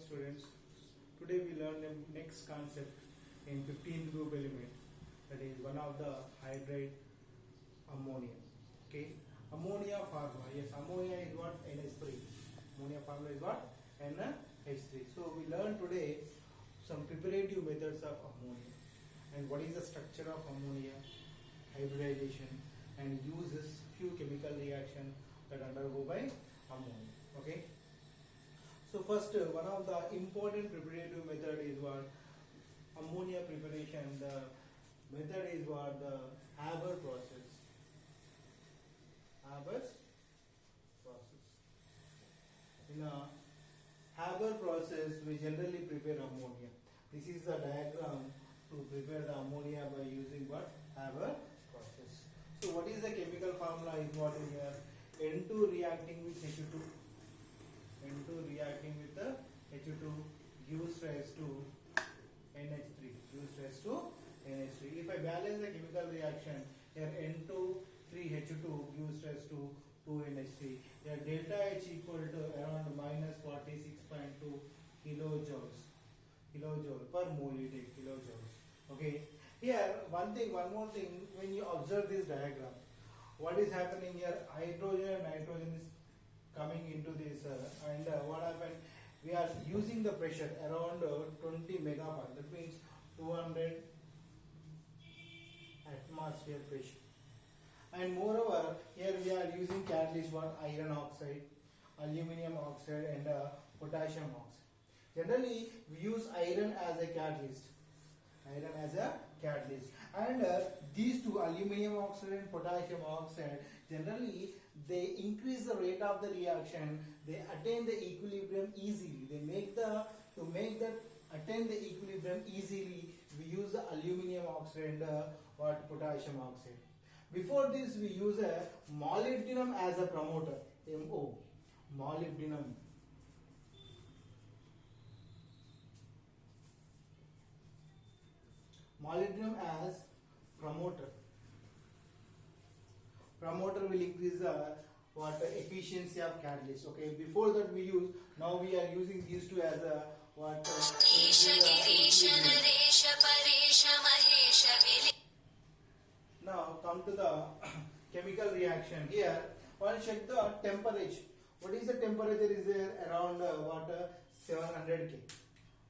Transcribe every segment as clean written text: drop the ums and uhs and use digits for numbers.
students. Today we learn the next concept in 15th group element, that is one of the hydride ammonia. Okay, ammonia formula. Yes, ammonia is what? NH3. Ammonia formula is what? NH3. So we learn today some preparative methods of ammonia and what is the structure of ammonia, hybridization, and uses few chemical reaction that undergo by ammonia. Okay. So first, one of the important preparative method is what? Ammonia preparation. The method is what? The Haber process. Haber's process. In a Haber process, we generally prepare ammonia. This is the diagram to prepare the ammonia by using what? Haber process. So what is the chemical formula is what in here? N2 reacting with H2. N2 reacting with the H2 gives rise to NH3. Gives rise to NH3. If I balance the chemical reaction, here N2 3H2 gives rise to 2NH3. Here delta H equal to around minus 46.2 kilojoule per mole. You take kilojoules. Okay. Here one more thing. When you observe this diagram, what is happening here? Hydrogen and nitrogen is coming into this and what happened, we are using the pressure around 20 megapascal, that means 200 atmosphere pressure, and moreover here we are using catalyst what? Iron oxide, aluminum oxide, and potassium oxide. Generally we use iron as a catalyst, and these two, aluminum oxide and potassium oxide, generally they increase the rate of the reaction. They attain the equilibrium easily. They make the attain the equilibrium easily, we use the aluminum oxide and potassium oxide. Before this we use a molybdenum as a promoter, MO, molybdenum. Molybdenum as promoter. Promoter will increase the efficiency of catalyst. Okay. Before that we use. Now we are using these two as a what? Now come to the chemical reaction. Here one check the temperature. What is the temperature? Is there around 700 K.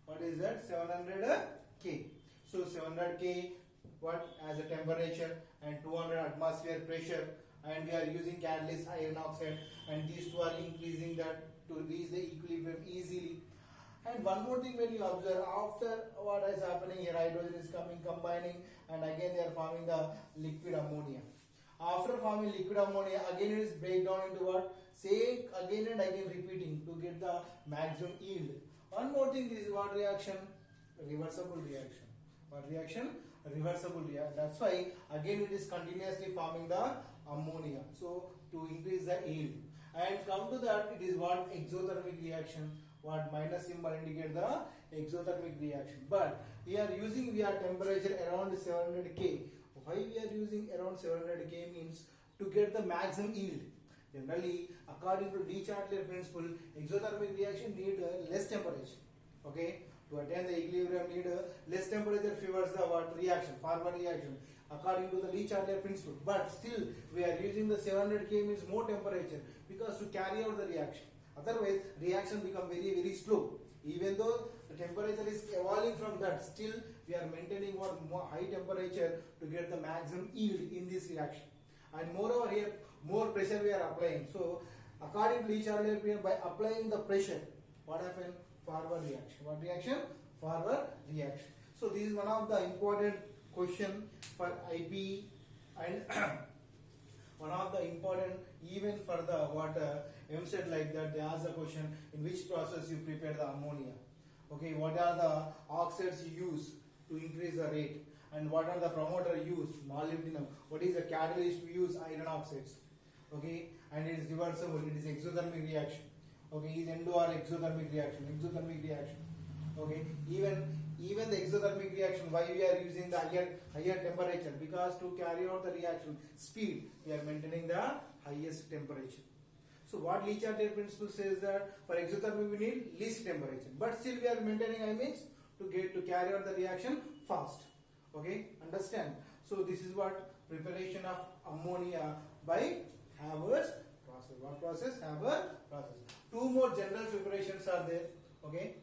What is that? 700 K. So 700 K what as a temperature and 200 atmosphere pressure, and we are using catalyst iron oxide, and these two are increasing that to reach the equilibrium easily. And one more thing, when you observe, after what is happening here, hydrogen is combining, and again they are forming the liquid ammonia. After forming liquid ammonia, again it is break down into what? Same again and again repeating to get the maximum yield. One more thing, this is what reaction? Reversible reaction. What reaction? Reversible reaction. That's why again it is continuously forming the ammonia. So to increase the yield. And come to that, it is what? Exothermic reaction. What? Minus symbol indicate the exothermic reaction. But here using we are temperature around 700 K. Why we are using around 700 K means to get the maximum yield. Generally, according to De Chatelet principle, exothermic reaction need less temperature. Okay. To attain the equilibrium need less temperature favors the what? Reaction, forward reaction, according to the De Chatelet principle. But still we are using the 700 K means more temperature, because to carry out the reaction. Otherwise reaction become very slow. Even though the temperature is evolving from that, still we are maintaining what? More high temperature to get the maximum yield in this reaction. And moreover here more pressure we are applying. So according to De Chatelet, by applying the pressure, what happens? Forward reaction. What reaction? Forward reaction. So this is one of the important question for IP, and one of the important even for the what MSET like that. They ask the question, in which process you prepare the ammonia. Okay, what are the oxides you use to increase the rate, and what are the promoter used? Molybdenum. What is the catalyst we use? Iron oxides. Okay, and it is reversible. It is exothermic reaction. Okay, is N2 or exothermic reaction. Okay, even the exothermic reaction, why we are using the higher temperature? Because to carry out the reaction speed, we are maintaining the highest temperature. So what Le Chatelier principle says that for exothermic we need least temperature, but still we are maintaining imines to carry out the reaction fast. Okay, understand? So this is what preparation of ammonia by Haber's process. What process? Haber process. Two more general preparations are there. Okay.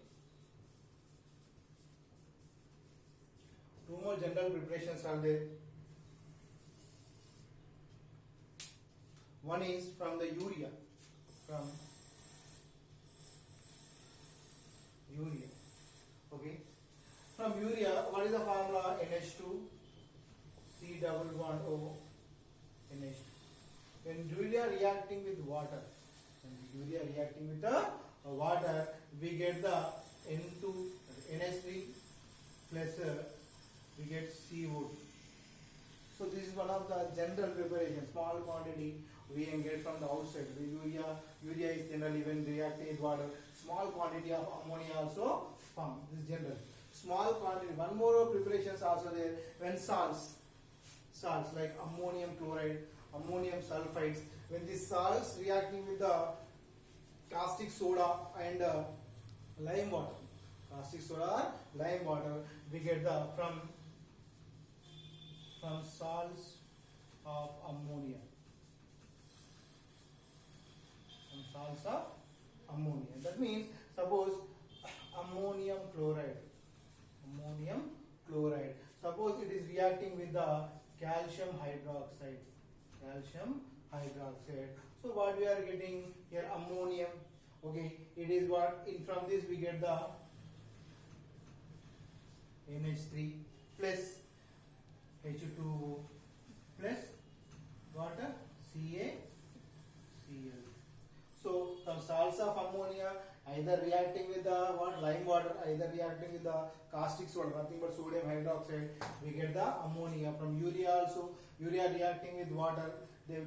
Two more general preparations are there. One is from the urea. From urea. Okay. From urea, what is the formula? NH2 C double bond O NH2. When urea reacting with water, water, we get the N2 NH3 plus we get CO2. So this is one of the general preparation. Small quantity we can get from the outside. The urea is generally when reacting with water. Small quantity of ammonia also formed. This is general. Small quantity. One more preparations also there. When salts like ammonium chloride, ammonium sulfides. When these salts reacting with the caustic soda and lime water, we get the from salts of ammonia. That means suppose ammonium chloride. Suppose it is reacting with the calcium hydroxide. So what we are getting here? Ammonium. Okay, it is what from this we get the NH3 plus H2O plus water CaCl. So from salts of ammonia either reacting with the lime water, either reacting with the caustic soda, nothing but sodium hydroxide, we get the ammonia. From urea also, urea reacting with water, they